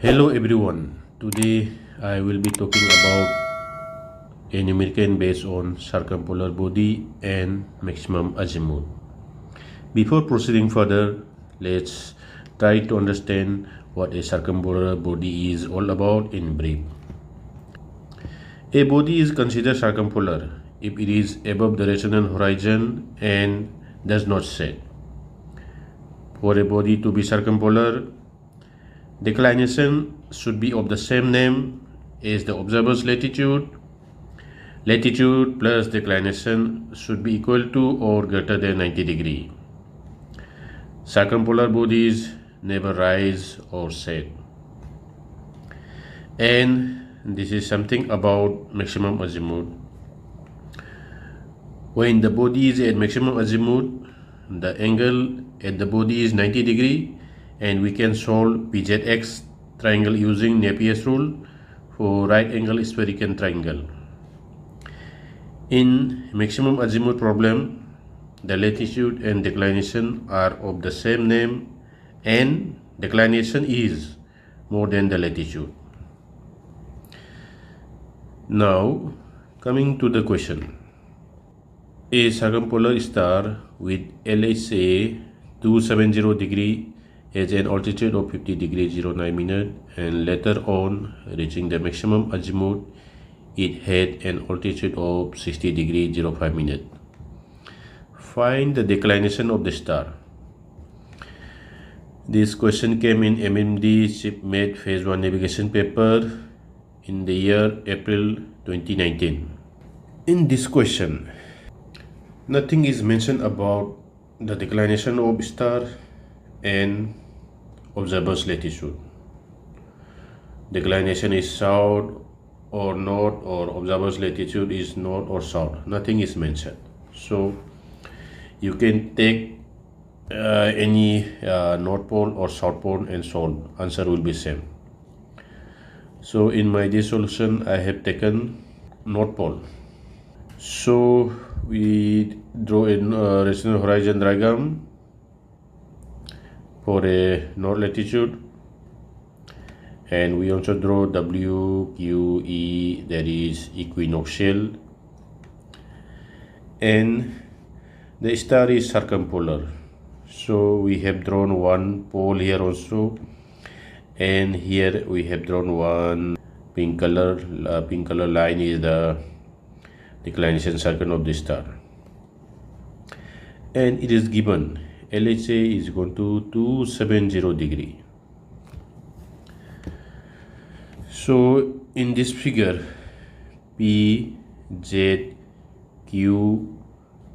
Hello everyone. Today I will be talking about a numerical based on circumpolar body and maximum azimuth. Before proceeding further, let's try to understand what a circumpolar body is all about in brief. A body is considered circumpolar if it is above the rational horizon and does not set. For a body to be circumpolar, declination should be of the same name as the observer's latitude. Latitude plus declination should be equal to or greater than 90 degree. Circumpolar bodies never rise or set. And this is something about maximum azimuth. When the body is at maximum azimuth, the angle at the body is 90 degree, and we can solve PZX triangle using Napier's rule for right angle spherical triangle. In maximum azimuth problem, the latitude and declination are of the same name and declination is more than the latitude. Now coming to the question. A circumpolar star with LHA 270 degree has an altitude of 50 degree 09 minute, and later on reaching the maximum azimuth it had an altitude of 60 degree 05 minute. Find the declination of the star. This question came in MMD shipmate phase 1 navigation paper in the year April 2019. In this question, nothing is mentioned about the declination of star and observer's latitude. Declination is south or north, or observer's latitude is north or south. Nothing is mentioned. So you can take any north pole or south pole and solve. Answer will be same. So in my this solution I have taken north pole. So we draw a rational horizon diagram for a north latitude, and we also draw W, Q, E, that is equinoctial, and the star is circumpolar. So we have drawn one pole here also, and here we have drawn one pink color line is the declination circle of the star, and it is given LHA is equal to 270 degree. So in this figure, P, Z, Q,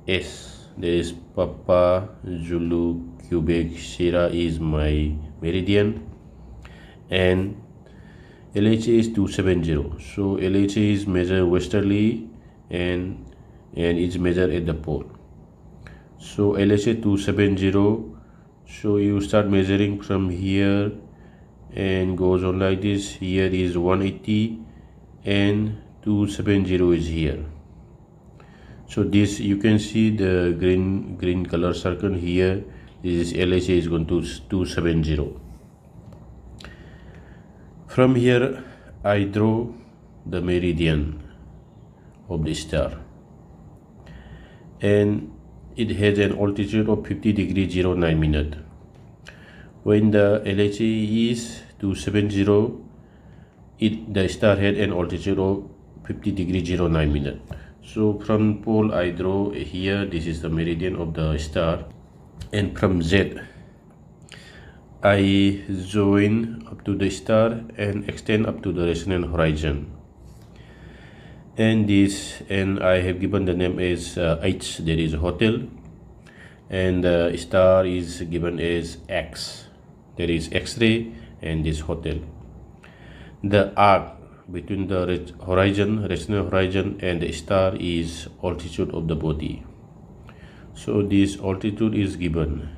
S, there is Papa, Zulu, Quebec, Sierra is my meridian, and LHA is 270. So LHA is measured westerly and is measured at the pole. So LHA 270, so you start measuring from here and goes on like this. Here is 180 and 270 is here. So this you can see the green color circle here. This is LHA is going to 270. From here I draw the meridian of the star, and it has an altitude of 50 degree 09 minute. When the LHA is 270, the star had an altitude of 50 degree 09 minute. So from pole I draw here, this is the meridian of the star, and from Z I join up to the star and extend up to the resonant horizon. And I have given the name as H, that is hotel, and the star is given as X, that is X-ray, and this hotel. The arc between the horizon, resonant horizon, and the star is altitude of the body. So this altitude is given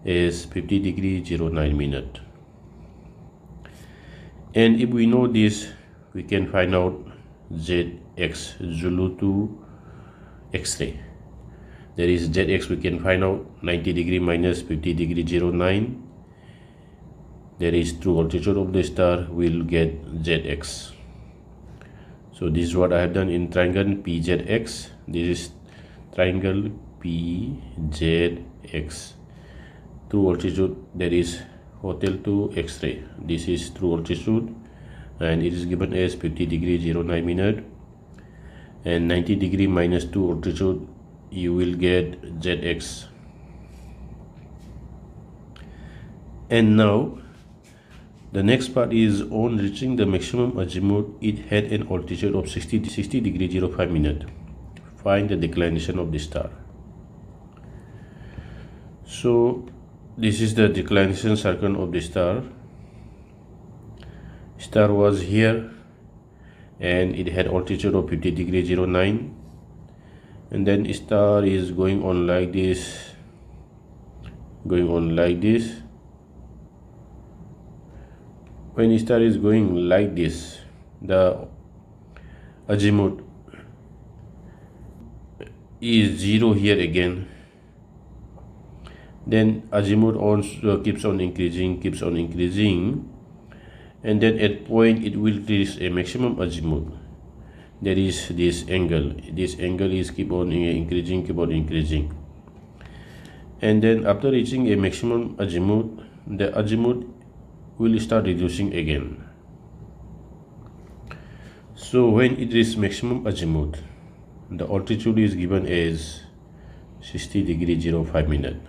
as 50 degree 09 minute. And if we know this, we can find out ZX, Zulu to X-ray. There is ZX, we can find out 90 degree minus 50 degree 09. there is true altitude of the star, will get ZX. So this is what I have done in triangle PZX. This is triangle PZX. True altitude, there is hotel to X-ray. This is true altitude, and it is given as 50 degree 09 minute, and 90 degree minus 2 altitude, you will get ZX. And now the next part is, on reaching the maximum azimuth, it had an altitude of 60 degree 05 minute. Find the declination of the star. So this is the declination circle of the star. Star was here and it had altitude of 50 degree 09, and then star is going on like this, When star is going like this, the azimuth is 0 here again. Then azimuth also keeps on increasing, and then at point it will reach a maximum azimuth. There is this angle. This angle is keep on increasing. And then after reaching a maximum azimuth, the azimuth will start reducing again. So when it reaches maximum azimuth, the altitude is given as 60 degree 05 minute.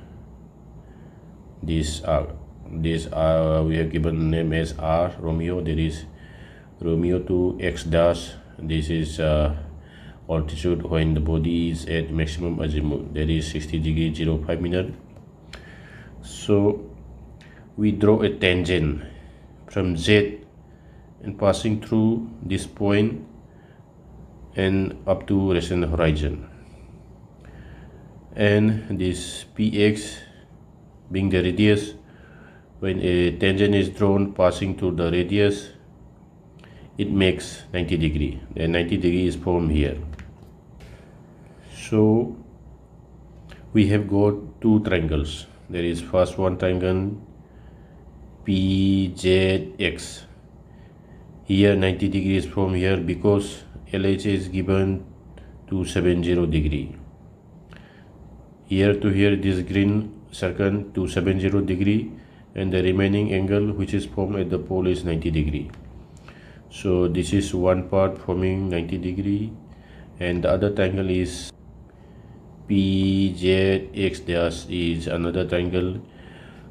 This we have given name as R Romeo. There is Romeo to X dash. This is altitude when the body is at maximum azimuth. There is 60 degree 05 minute. So we draw a tangent from Z and passing through this point and up to rest horizon, and this PX being the radius. When a tangent is drawn passing through the radius, it makes 90 degree. The 90 degree is formed here. So we have got two triangles. There is first one triangle PZX. Here 90 degrees from here because LH is given to 70 degree. Here to here this green circle to 70 degree, and the remaining angle which is formed at the pole is 90 degree. So this is one part forming 90 degree, and the other triangle is PZX dash is another triangle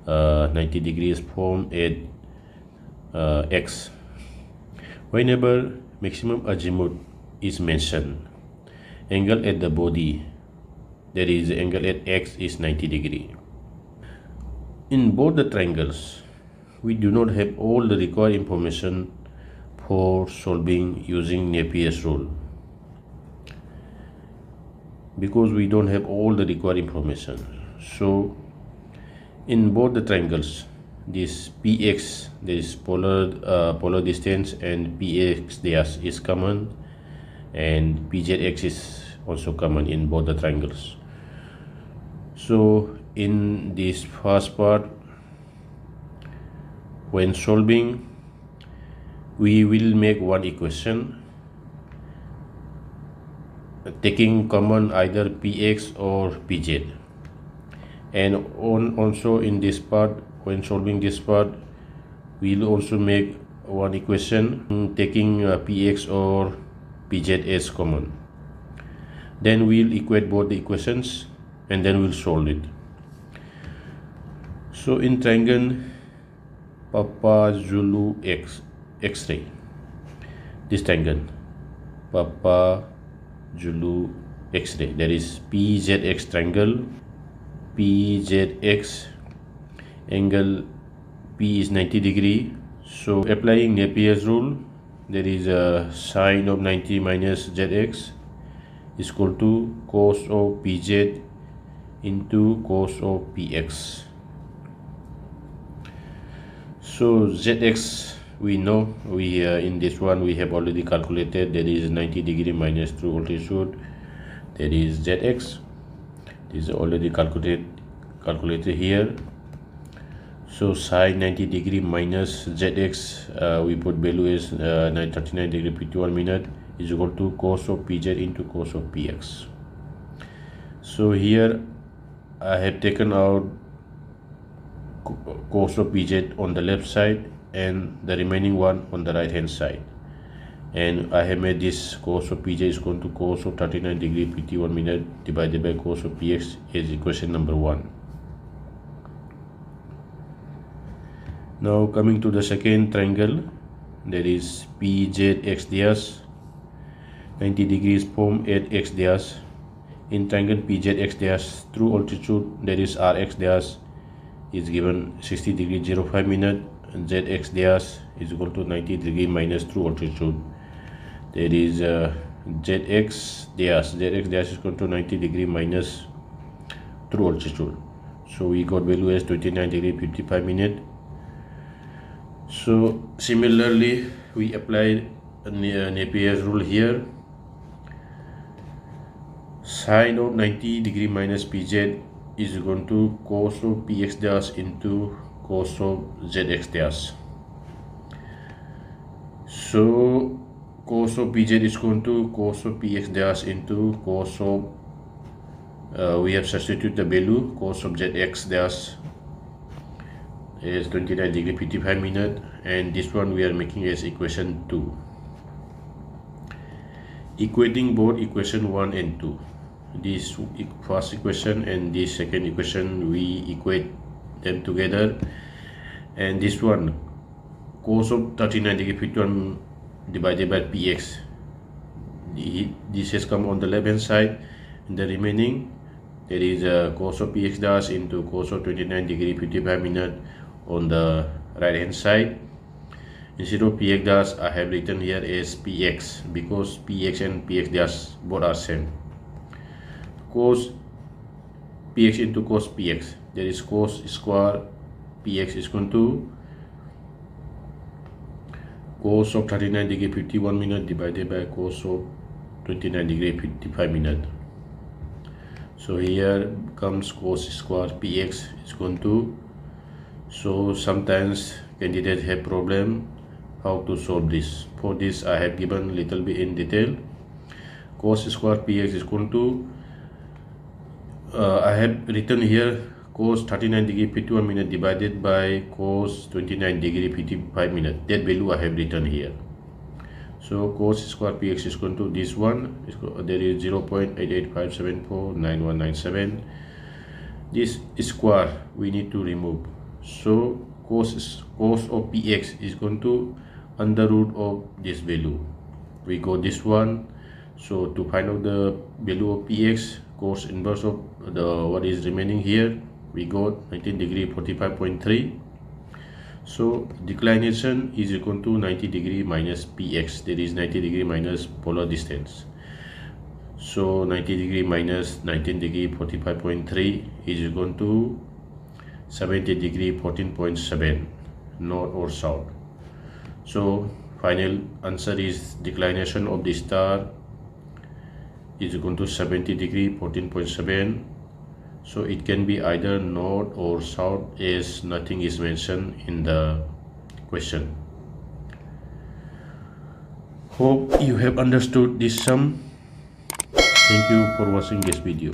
90 degrees formed at X. Whenever maximum azimuth is mentioned, angle at the body, that is angle at X, is 90 degree. In both the triangles, we do not have all the required information for solving using Napier's rule, because we don't have all the required information. So in both the triangles, this PX, this polar distance, and PX dash is common, and PZX is also common in both the triangles. So in this first part, when solving, we will make one equation taking common either PX or PZ, and also in this part, when solving this part, we will also make one equation taking PX or PZ as common. Then we'll equate both the equations and then we'll solve it. So in triangle Papa Zulu X-ray, this triangle Papa Zulu X-ray, there is PZX triangle. PZX angle P is 90 degree. So applying Napier's rule, there is a sine of 90 minus ZX is equal to cos of PZ into cos of PX. So ZX, we know, in this one we have already calculated. There is 90 degree minus true altitude, there is ZX. This is already calculated here. So sine 90 degree minus zx, we put value is 939 degree 51 minute is equal to cos of pz into cos of px. So here I have taken out cos of pz on the left side and the remaining one on the right hand side, and I have made this cos of pj is equal to cos of 39 degree 51 minute divided by cos of px is equation number 1. Now coming to the second triangle, that is PZX dash 90 degrees form at x dash. In triangle PZX dash, true altitude, that is Rx dash, is given 60 degree 05 minute. Zx dash is equal to 90 degree minus true altitude, that is Zx dash is equal to 90 degree minus true altitude. So we got value as 29 degree 55 minute. So similarly we apply Napier's rule here. Sine of 90 degree minus pz is equal to cos of px dash into cos of zx dash. So cos of pz is equal to cos of px dash into cos of we have substituted the value. Cos of zx dash is 29 degree 55 minute, and this one we are making as equation 2. Equating both equation 1 and 2, this first equation and this second equation, we equate them together, and this one cos of 39 degree 51 divided by px, this has come on the left hand side, and the remaining, that is cos of px dash into cos of 29 degree 55 minute on the right hand side. Instead of px dash, I have written here as px because px and px dash both are same. Cos px into cos px, that is cos square px is equal to cos of 39 degree 51 minute divided by cos of 29 degree 55 minute. So here comes cos square px is equal to. So sometimes candidates have problem how to solve this. For this I have given little bit in detail. Cos square px is equal to I have written here cos 39 degree 51 minute divided by cos 29 degree 55 minute. That value I have written here. So cos square px is equal to this one, there is 0.885749197. This square we need to remove. So cos of px is equal to under root of this value. We got this one. So to find out the value of px, cos inverse of the what is remaining here, we got 19 degree 45.3. So declination is equal to 90 degree minus px, that is 90 degree minus polar distance. So 90 degree minus 19 degree 45.3 is equal to 70 degree 14.7 north or south. So final answer is declination of the star is equal to 70 degree 14.7. So it can be either north or south as nothing is mentioned in the question. Hope you have understood this sum. Thank you for watching this video.